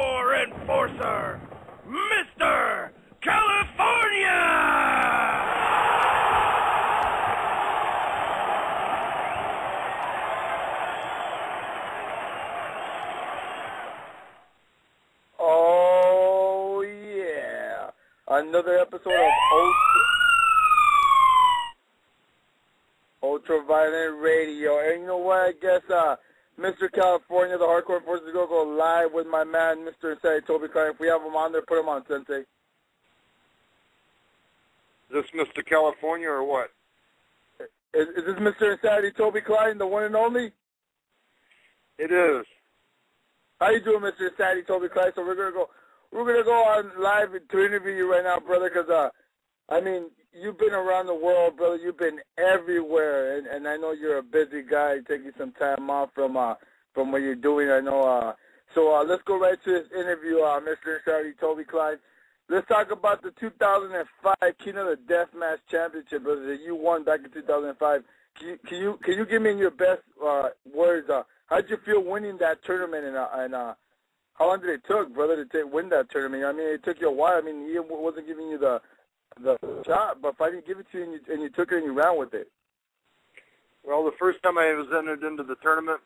hardcore enforcer, Mr. California! Oh, yeah. Another episode of Ultraviolent Radio. And you know what? I guess Mr. California, the hardcore enforcer, is going to go live with my man, Mr. Insanity, Toby Cline. If we have him on there, put him on, Sensei. Is this Mr. California or what? Is this Mr. Insanity, Toby Cline, the one and only? It is. How you doing, Mr. Insanity, Toby Cline? So we're gonna go on live to interview you right now, brother, because I mean, you've been around the world, brother. You've been everywhere, and I know you're a busy guy, taking some time off from what you're doing. I know. So let's go right to this interview, Mr. Insanity, Toby Cline. Let's talk about the 2005 King of the Deathmatch Championship, brother, that you won back in 2005. Can you give me in your best words? How'd you feel winning that tournament, and how long did it take, brother, to win that tournament? I mean, it took you a while. I mean, he wasn't giving you the shot, but if I didn't give it to you and you took it and you ran with it. Well, the first time I was entered into the tournament,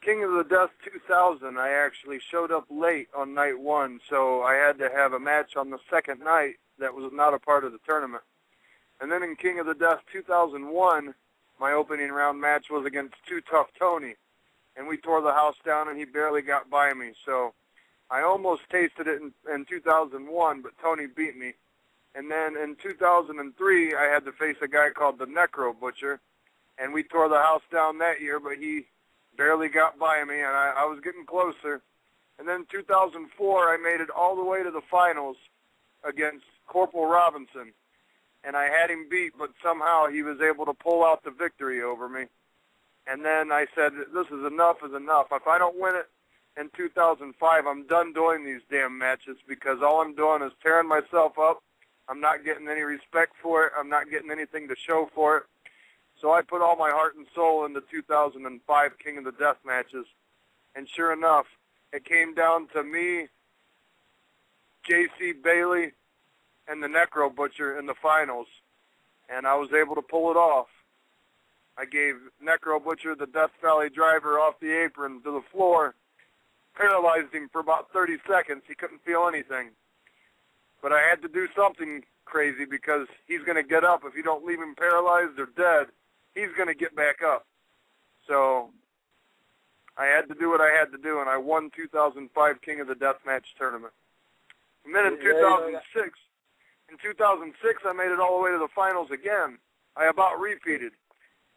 King of the Death 2000, I actually showed up late on night one, so I had to have a match on the second night that was not a part of the tournament. And then in King of the Death 2001, my opening round match was against Too Tough Tony, and we tore the house down, and he barely got by me. So I almost tasted it in 2001, but Tony beat me. And then in 2003, I had to face a guy called the Necro Butcher, and we tore the house down that year, but he barely got by me, and I was getting closer. And then 2004, I made it all the way to the finals against Corporal Robinson, and I had him beat, but somehow he was able to pull out the victory over me. And then I said, this is enough is enough. If I don't win it in 2005, I'm done doing these damn matches, because all I'm doing is tearing myself up. I'm not getting any respect for it. I'm not getting anything to show for it. So I put all my heart and soul into 2005 King of the Death matches. And sure enough, it came down to me, J.C. Bailey, and the Necro Butcher in the finals. And I was able to pull it off. I gave Necro Butcher the Death Valley driver off the apron to the floor, paralyzed him for about 30 seconds. He couldn't feel anything. But I had to do something crazy, because he's going to get up. If you don't leave him paralyzed or dead, he's going to get back up. So I had to do what I had to do, and I won 2005 King of the Deathmatch tournament. And then in 2006, I made it all the way to the finals again. I about repeated.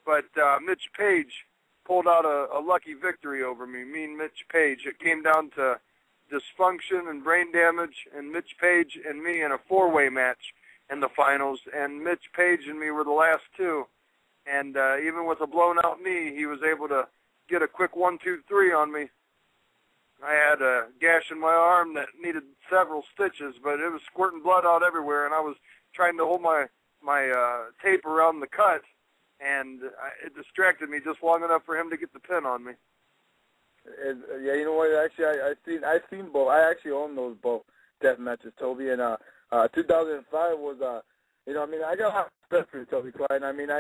But Mitch Page pulled out a lucky victory over me, Mean Mitch Page. It came down to dysfunction and brain damage, and Mitch Page and me in a four-way match in the finals, and Mitch Page and me were the last two. And even with a blown-out knee, he was able to get a quick 1-2-3 on me. I had a gash in my arm that needed several stitches, but it was squirting blood out everywhere, and I was trying to hold my tape around the cut, and it distracted me just long enough for him to get the pin on me. Yeah, you know what? Actually, I've seen both. I actually own those both death matches, Toby. And 2005 was, you know, I mean, I got a lot of respect for Toby Cline. I mean,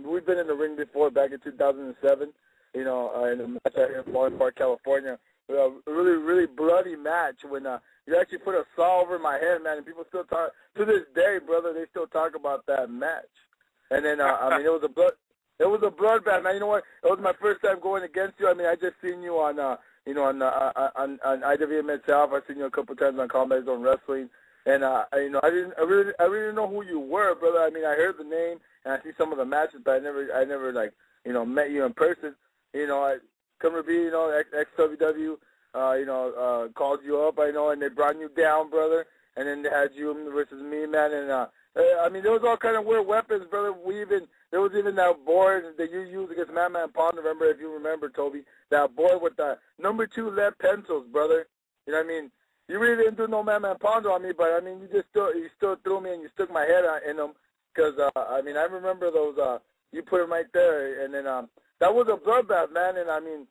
we've been in the ring before, back in 2007. You know, in a match out here in Florida Park, California. A really, really bloody match when you actually put a saw over my head, man. And people still talk to this day, brother. They still talk about that match. And then, I mean, it was a bloodbath, man. You know what? It was my first time going against you. I mean, I just seen you on, you know, on IWA Mid-South. I've seen you a couple times on Combat Zone Wrestling, and you know, I really didn't know who you were, brother. I mean, I heard the name and I see some of the matches, but I never like, you know, met you in person. You know, I come to be, you know, XWW, you know, called you up, I know, and they brought you down, brother, and then they had you versus me, man, and I mean, there was all kind of weird weapons, brother. There was even that board that you used against Madman Pond. Remember, if you remember, Toby, that board with the number 2 lead pencils, brother. You know what I mean? You really didn't do no Madman Pond on me, but I mean, you still threw me and you stuck my head in them, because I mean, I remember those. You put them right there, and then that was a bloodbath, man. And I mean,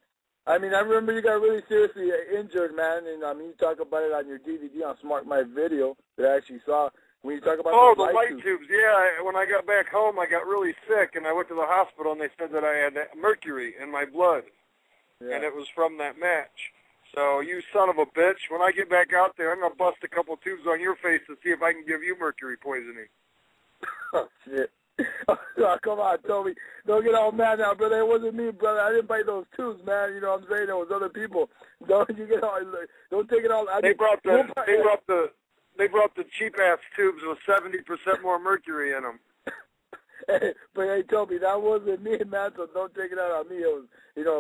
I mean, I remember you got really seriously injured, man, and I mean, you talk about it on your DVD on Smart My Video that I actually saw. When you talk about the light tubes, yeah. When I got back home, I got really sick, and I went to the hospital, and they said that I had mercury in my blood, and it was from that match. So, you son of a bitch, when I get back out there, I'm going to bust a couple tubes on your face to see if I can give you mercury poisoning. Oh, shit. Oh, come on, Toby. Don't get all mad now, brother. It wasn't me, brother. I didn't bite those tubes, man. You know what I'm saying? There was other people. Don't take it all. They brought the cheap-ass tubes with 70% more mercury in them. But, hey, Toby, that wasn't me, man, so don't take it out on me. It was,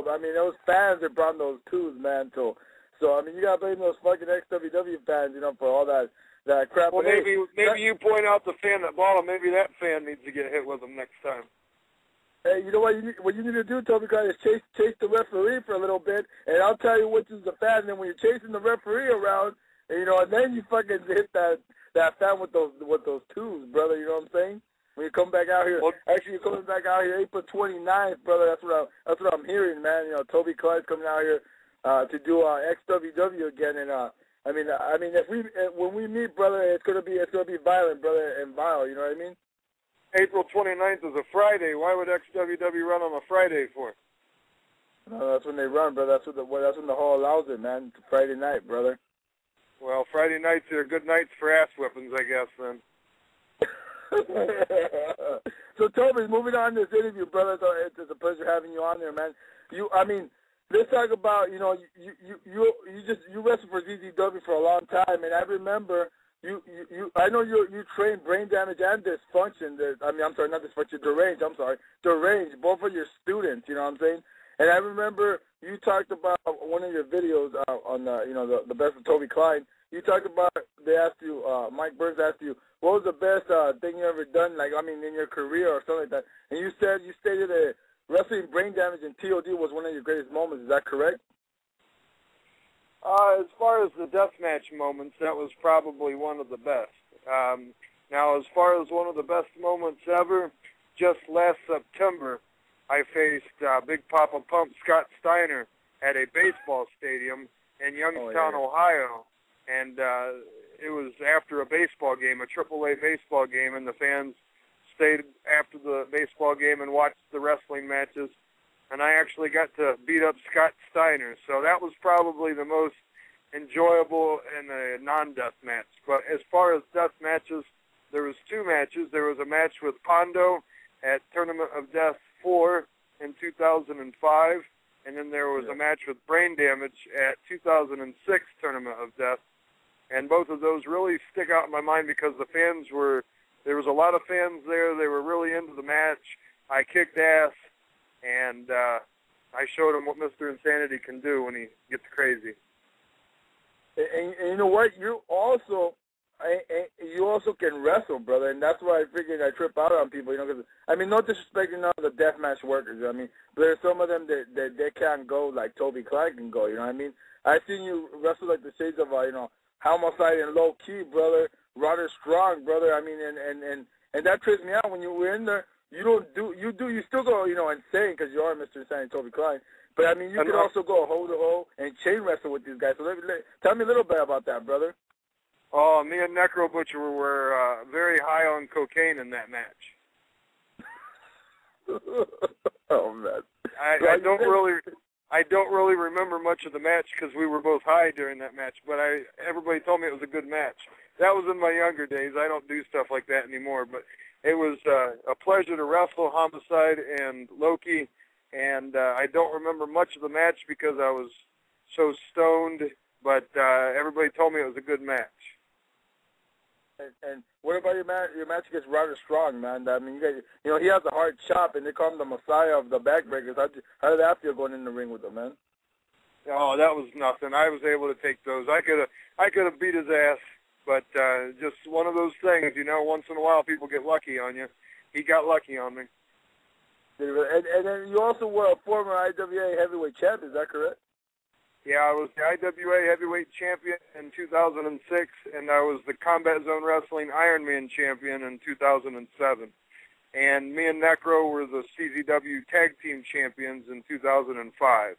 I mean, those fans that brought those tubes, man. So I mean, you got to blame those fucking XWW fans, for all that crap. Well, maybe you point out the fan that bought them. Maybe that fan needs to get hit with them next time. Hey, you know what you need to do, Toby Cline, is chase the referee for a little bit, and I'll tell you which is the fan. And then when you're chasing the referee around, and then you fucking hit that fan with those tubes, brother. You know what I'm saying? When you come back out here, actually you're coming back out here April 29th, brother. That's what I'm hearing, man. Toby Cline's coming out here to do XWW again, and I mean, when we meet, brother, it's gonna be violent, brother, and vile. You know what I mean? April 29th is a Friday. Why would XWW run on a Friday for? No, that's when they run, brother. That's when the hall allows it, man. It's Friday night, brother. Well, Friday nights are good nights for ass whippings, I guess, then. So, Toby, moving on to this interview, brother. It's a pleasure having you on there, man. Let's talk about, you wrestled for ZZW for a long time, and I remember I know you trained brain damage and dysfunction. Deranged, both of your students. You know what I'm saying? And I remember you talked about one of your videos on the best of Toby Cline. You talked about Mike Burns asked you, what was the best thing you ever done, in your career or something like that? And you stated that wrestling brain damage and TOD was one of your greatest moments. Is that correct? As far as the deathmatch moments, that was probably one of the best. Now, as far as one of the best moments ever, just last September, I faced Big Papa Pump Scott Steiner at a baseball stadium in Youngstown, Ohio. And it was after a baseball game, a AAA baseball game, and the fans stayed after the baseball game and watched the wrestling matches. And I actually got to beat up Scott Steiner. So that was probably the most enjoyable in a non-death match. But as far as death matches, there was two matches. There was a match with Pondo at Tournament of Death 4 in 2005, and then there was a match with Brain Damage at 2006 Tournament of Death. And both of those really stick out in my mind because there was a lot of fans there. They were really into the match. I kicked ass, and I showed them what Mr. Insanity can do when he gets crazy. And you know what? You also can wrestle, brother, and that's why I figured I trip out on people, because, no disrespecting none of the deathmatch workers, but there's some of them that they can't go like Toby Cline can go, you know what I mean? I've seen you wrestle like the shades of, Homicide and Low Key, brother, Rodder Strong, brother, and that trips me out when you were in there. You still go, insane because you are Mr. Insanity Toby Cline. But, you could also go hole-to-hole and chain wrestle with these guys. So tell me a little bit about that, brother. Oh, me and Necro Butcher were very high on cocaine in that match. Oh, man. I don't really remember much of the match because we were both high during that match, but everybody told me it was a good match. That was in my younger days. I don't do stuff like that anymore, but it was a pleasure to wrestle Homicide and Loki, and I don't remember much of the match because I was so stoned, but everybody told me it was a good match. And what about your match against Rodder Strong, man? He has a hard chop, and they call him the Messiah of the backbreakers. How did that feel going in the ring with him, man? Oh, that was nothing. I was able to take those. I could have beat his ass, but just one of those things, once in a while people get lucky on you. He got lucky on me. And then you also were a former IWA heavyweight champ, is that correct? Yeah, I was the IWA heavyweight champion in 2006, and I was the Combat Zone Wrestling Ironman champion in 2007. And me and Necro were the CZW Tag Team champions in 2005.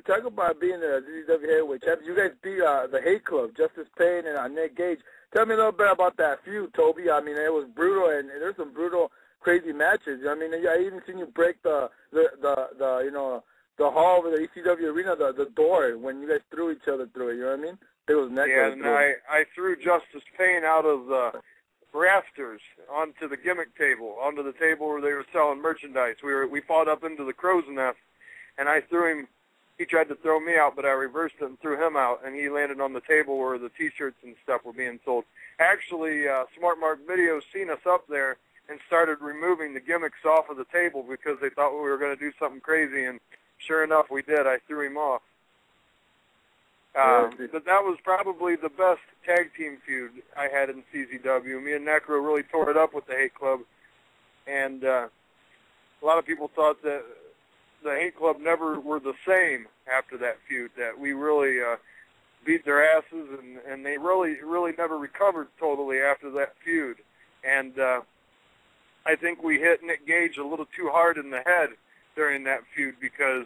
Talk about being the CZW heavyweight champion. You guys beat the Hate Club, Justice Payne and Nick Gage. Tell me a little bit about that feud, Toby. I mean, it was brutal, and there's some brutal, crazy matches. I mean, I even seen you break the hall of the ECW arena, the door, when you guys threw each other through it. You know what I mean? It was Yeah, and I threw Justice Payne out of the rafters onto the gimmick table, onto the table where they were selling merchandise. We fought up into the crow's nest, and I threw him. He tried to throw me out, but I reversed it and threw him out, and he landed on the table where the T-shirts and stuff were being sold. Actually, Smart Mark Video seen us up there and started removing the gimmicks off of the table because they thought we were going to do something crazy, and sure enough, we did. I threw him off. But that was probably the best tag team feud I had in CZW. Me and Necro really tore it up with the Hate Club, and a lot of people thought that the Hate Club never were the same after that feud, that we really beat their asses, and they really never recovered totally after that feud. And I think we hit Nick Gage a little too hard in the head during that feud, because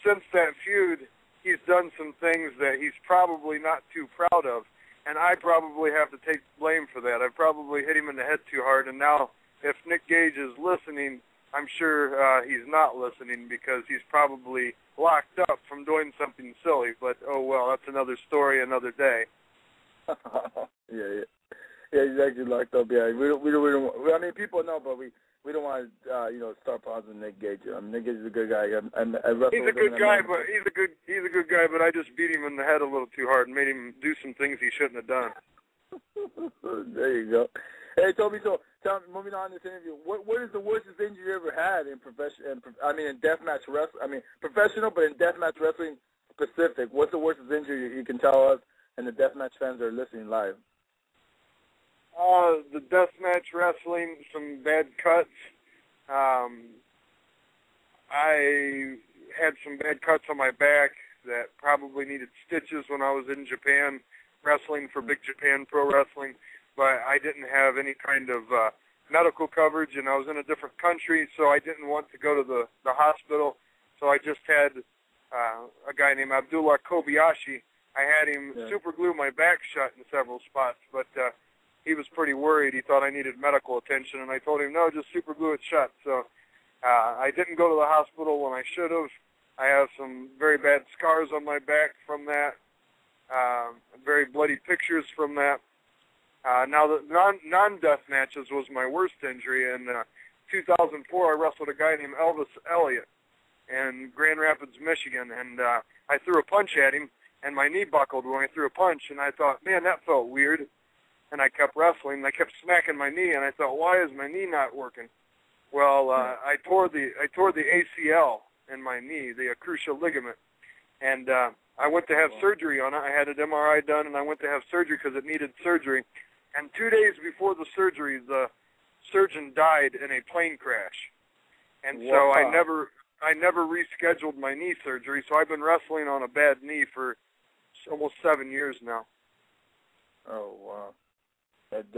since that feud, he's done some things that he's probably not too proud of, and I probably have to take blame for that. I probably hit him in the head too hard, and now if Nick Gage is listening, I'm sure he's not listening, because he's probably locked up from doing something silly. But, oh, well, that's another story, another day. Yeah, he's actually locked up. Yeah, we don't. I mean, people know, but we don't want to, start pausing Nick Gage. I mean, Nick Gage is a good guy. He's a good guy, but he's a good guy. But I just beat him in the head a little too hard and made him do some things he shouldn't have done. There you go. Hey, Toby. So, moving on to this interview, what is the worst injury you ever had in in deathmatch wrestling? I mean, professional, but in deathmatch wrestling specific. What's the worst injury you can tell us and the deathmatch fans that are listening live? The deathmatch wrestling, some bad cuts. I had some bad cuts on my back that probably needed stitches when I was in Japan, wrestling for Big Japan Pro Wrestling, but I didn't have any kind of medical coverage, and I was in a different country, so I didn't want to go to the hospital, so I just had a guy named Abdullah Kobayashi. I had him super glue my back shut in several spots, but he was pretty worried. He thought I needed medical attention, and I told him, no, just super glue it shut. So I didn't go to the hospital when I should have. I have some very bad scars on my back from that, very bloody pictures from that. Now, the non-death matches was my worst injury. In 2004, I wrestled a guy named Elvis Elliott in Grand Rapids, Michigan, and I threw a punch at him, and my knee buckled when I threw a punch, and I thought, man, that felt weird. And I kept wrestling, and I kept smacking my knee, and I thought, why is my knee not working? Well, I tore the ACL in my knee, the cruciate ligament, and I went to have surgery on it. I had an MRI done, and I went to have surgery because it needed surgery. And 2 days before the surgery, the surgeon died in a plane crash, and so I never rescheduled my knee surgery. So I've been wrestling on a bad knee for almost 7 years now. Oh wow. That's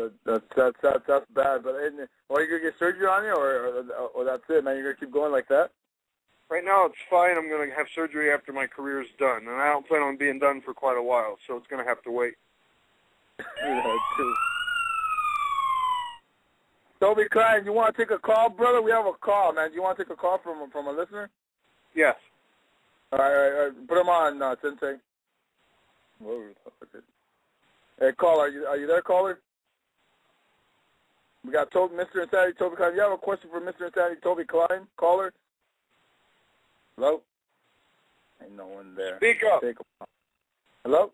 bad. But are you gonna get surgery on you, or that's it, man? You're gonna keep going like that? Right now, it's fine. I'm gonna have surgery after my career's done, and I don't plan on being done for quite a while, so it's gonna have to wait. Yeah, too. Toby Cline, you want to take a call, brother? We have a call, man. Do you want to take a call from a listener? Yes. All right. Put him on, Sensei. Hey, caller, are you there, caller? We got Mr. Insanity, Toby Cline. You have a question for Mr. Insanity, Toby Cline? Caller? Hello? Ain't no one there. Speak up. Hello?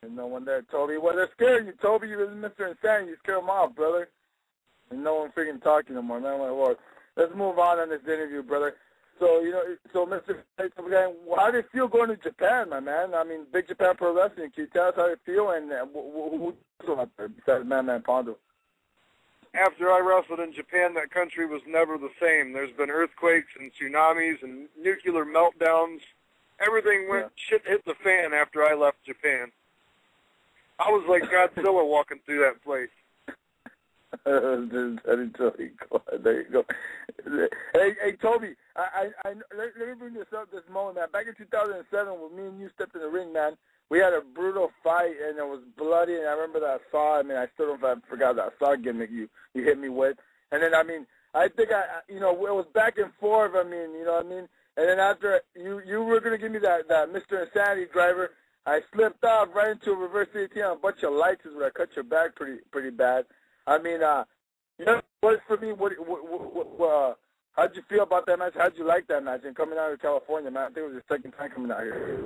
Ain't no one there, Toby. Well, they're scaring you, Toby. You're Mr. Insanity. You scare them off, brother. And no one freaking talking no more, man. My Lord. Let's move on this interview, brother. So, Mr. Toby Cline, how do you feel going to Japan, my man? I mean, Big Japan Pro Wrestling. Can you tell us how you feel? And who's out there besides Man Pondo? After I wrestled in Japan, that country was never the same. There's been earthquakes and tsunamis and nuclear meltdowns. Everything shit hit the fan after I left Japan. I was like Godzilla walking through that place. There you go. Hey, Toby, let me bring this back in 2007 when me and you stepped in the ring, man, we had a brutal fight, and it was bloody, and I remember that saw. I mean, I still don't know if I forgot that saw gimmick you hit me with. And then, I mean, I think it was back and forth, I mean, you know what I mean? And then after you were going to give me that Mr. Insanity driver, I slipped off right into a reverse DDT on a bunch of lights where I cut your back pretty bad. I mean, you know, what for me, how'd you feel about that match? How'd you like that match? And coming out of California, man, I think it was your second time coming out here.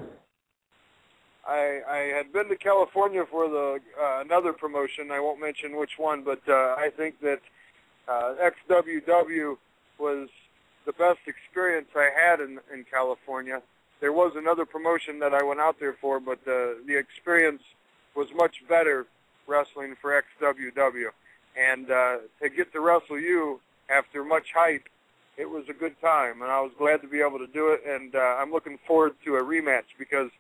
I had been to California for the another promotion. I won't mention which one, but I think that XWW was the best experience I had in California. There was another promotion that I went out there for, but the experience was much better wrestling for XWW. And to get to wrestle you after much hype, it was a good time, and I was glad to be able to do it, and I'm looking forward to a rematch because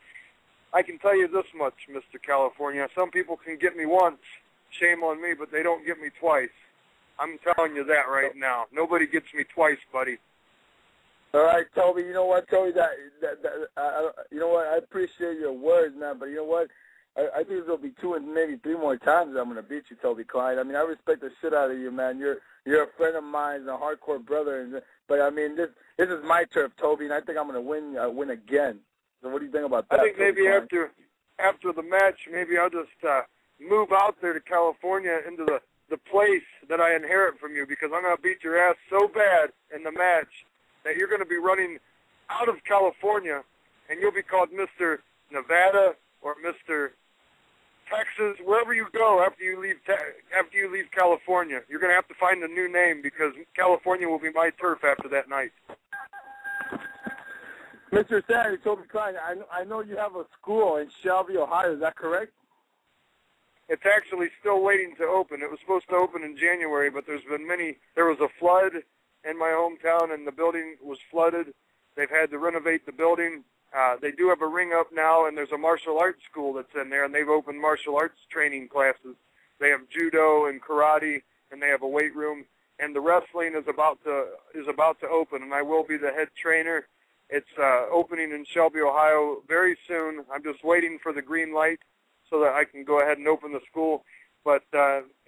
I can tell you this much, Mr. California. Some people can get me once, shame on me, but they don't get me twice. I'm telling you that right now. Nobody gets me twice, buddy. All right, Toby. You know what, Toby? You know what? I appreciate your words, man. But you know what? I think there'll be 2 and maybe 3 more times I'm gonna beat you, Toby Cline. I mean, I respect the shit out of you, man. You're a friend of mine, a hardcore brother. But I mean, this is my turf, Toby, and I think I'm gonna win again. So what do you think about that? I think maybe after the match, maybe I'll just move out there to California into the place that I inherit from you, because I'm going to beat your ass so bad in the match that you're going to be running out of California, and you'll be called Mr. Nevada or Mr. Texas, wherever you go after you leave California. You're going to have to find a new name because California will be my turf after that night. Mr. Sandy, Toby Cline, I know you have a school in Shelby, Ohio. Is that correct? It's actually still waiting to open. It was supposed to open in January, but there was a flood in my hometown, and the building was flooded. They've had to renovate the building. They do have a ring up now, and there's a martial arts school that's in there, and they've opened martial arts training classes. They have judo and karate, and they have a weight room, and the wrestling is about to open, and I will be the head trainer. It's opening in Shelby, Ohio very soon. I'm just waiting for the green light so that I can go ahead and open the school. But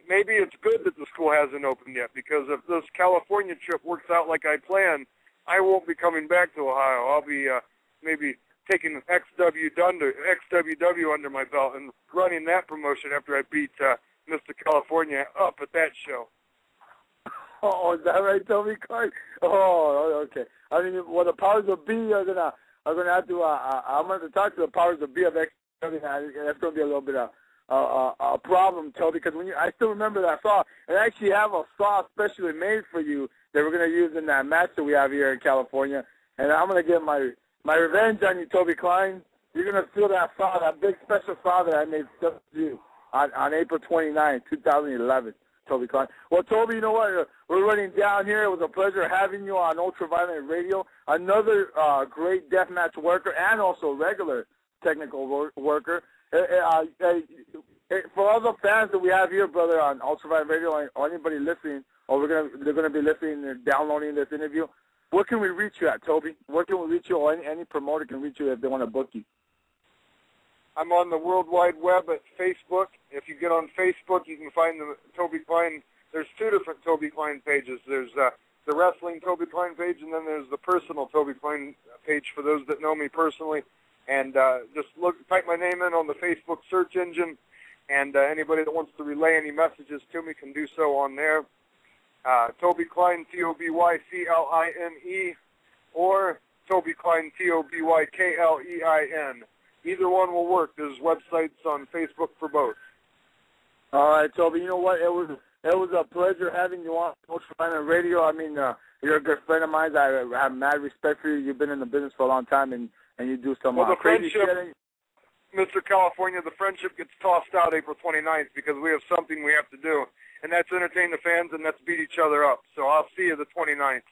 maybe it's good that the school hasn't opened yet, because if this California trip works out like I planned, I won't be coming back to Ohio. I'll be maybe taking XWW under my belt and running that promotion after I beat Mr. California up at that show. Oh, is that right, Toby Cline? Oh, okay. I mean, well, the powers of B are gonna have to. I'm gonna have to talk to the powers of B of XWW. That's gonna be a little bit of a problem, Toby, because I still remember that saw, and I actually have a saw specially made for you that we're gonna use in that match that we have here in California, and I'm gonna get my revenge on you, Toby Cline. You're gonna feel that saw, that big special saw that I made just for you on April 29, 2011. Toby Cline. Well, Toby, you know what? We're running down here. It was a pleasure having you on Ultraviolent Radio. Another great deathmatch worker and also regular technical worker. For all the fans that we have here, brother, on Ultraviolent Radio, or anybody listening, or they're gonna be listening and downloading this interview, where can we reach you at, Toby? Where can we reach you, or any promoter can reach you if they want to book you? I'm on the World Wide Web at Facebook. If you get on Facebook, you can find the Toby Cline. There's 2 different Toby Cline pages. There's the wrestling Toby Cline page, and then there's the personal Toby Cline page for those that know me personally. And just type my name in on the Facebook search engine, and anybody that wants to relay any messages to me can do so on there. Toby Cline, TobyCline, or Toby Cline, TobyKlein. Either one will work. There's websites on Facebook for both. All right, Toby. You know what? It was a pleasure having you on Ultraviolent Radio. I mean, you're a good friend of mine. I have mad respect for you. You've been in the business for a long time, and you do some crazy shit. Mr. California, the friendship gets tossed out April 29th because we have something we have to do, and that's entertain the fans, and that's beat each other up. So I'll see you the 29th.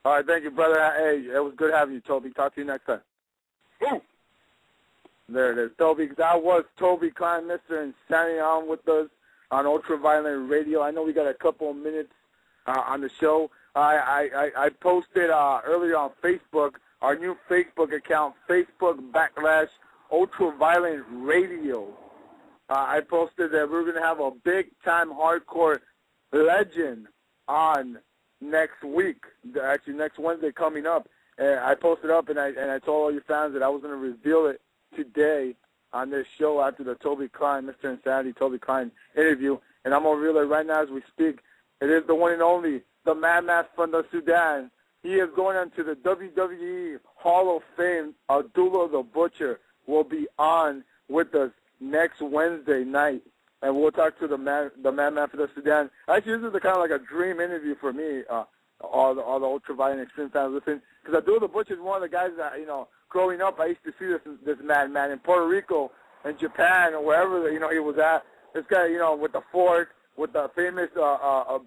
All right, thank you, brother. Hey, it was good having you, Toby. Talk to you next time. Woo! There it is, Toby. That was Toby Cline, Mr. Insanity, on with us on Ultraviolent Radio. I know we got a couple of minutes on the show. I posted earlier on Facebook our new Facebook account, Facebook/Ultraviolent Radio. I posted that we're going to have a big-time hardcore legend on next week, actually next Wednesday coming up. And I posted up, and I told all your fans that I was going to reveal it today on this show after the Toby Cline, Mr. Insanity Toby Cline interview. And I'm going to reveal it right now as we speak. It is the one and only, the madman from the Sudan. He is going into the WWE Hall of Fame. Abdullah the Butcher will be on with us next Wednesday night, and we'll talk to the madman from the Sudan. Actually, this is kind of like a dream interview for me. All the Ultraviolent Extreme fans listening, because Abdullah the Butcher is one of the guys that, you know, growing up, I used to see this madman in Puerto Rico and Japan or wherever, you know, he was at. This guy, you know, with the fork, with the famous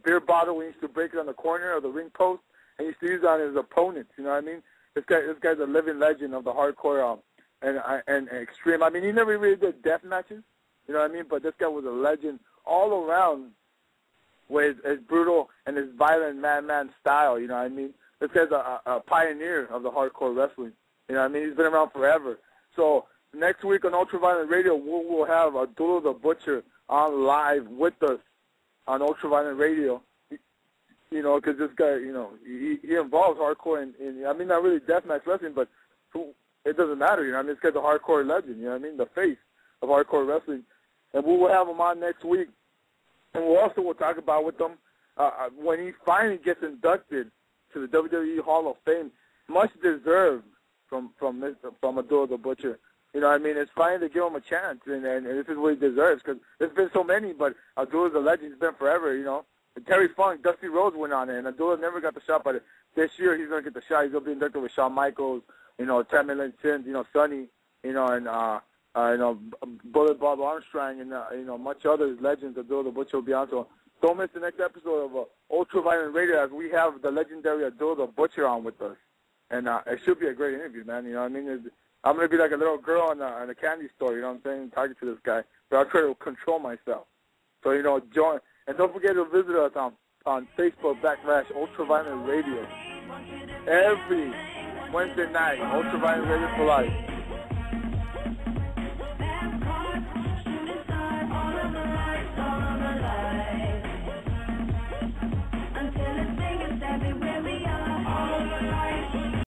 beer bottle, he used to break it on the corner of the ring post, and he used to use it on his opponents. You know what I mean? This guy's a living legend of the hardcore and extreme. I mean, he never really did death matches. You know what I mean? But this guy was a legend all around with his brutal and his violent madman style. You know what I mean? This guy's a pioneer of the hardcore wrestling. You know what I mean? He's been around forever. So next week on Ultraviolent Radio, we will have Abdullah the Butcher on live with us on Ultraviolent Radio. You know, because this guy, you know, he involves hardcore in, I mean, not really deathmatch wrestling, but it doesn't matter. You know what I mean? This guy's a hardcore legend. You know what I mean? The face of hardcore wrestling. And we will have him on next week. And we'll talk about with him when he finally gets inducted to the WWE Hall of Fame, much deserved from Abdullah the Butcher. You know what I mean? It's fine to give him a chance, and this is what he deserves, because there's been so many, but Abdullah's a legend. He's been forever, you know. And Terry Funk, Dusty Rhodes went on it, and Abdullah never got the shot, but this year he's going to get the shot. He's going to be inducted with Shawn Michaels, you know, Tammy Lynn Sims, you know, Sonny, you know, and you know, Bullet Bob Armstrong, and you know, much other legends. Abdullah the Butcher will be on. So don't miss the next episode of Ultraviolent Radio, as we have the legendary Abdullah the Butcher on with us, and it should be a great interview, man. You know what I mean? I'm going to be like a little girl in a candy store, you know what I'm saying, talking to this guy, but I'll try to control myself. So, you know, join, and don't forget to visit us on Facebook/Ultraviolent Radio every Wednesday night, Ultraviolent Radio for Life.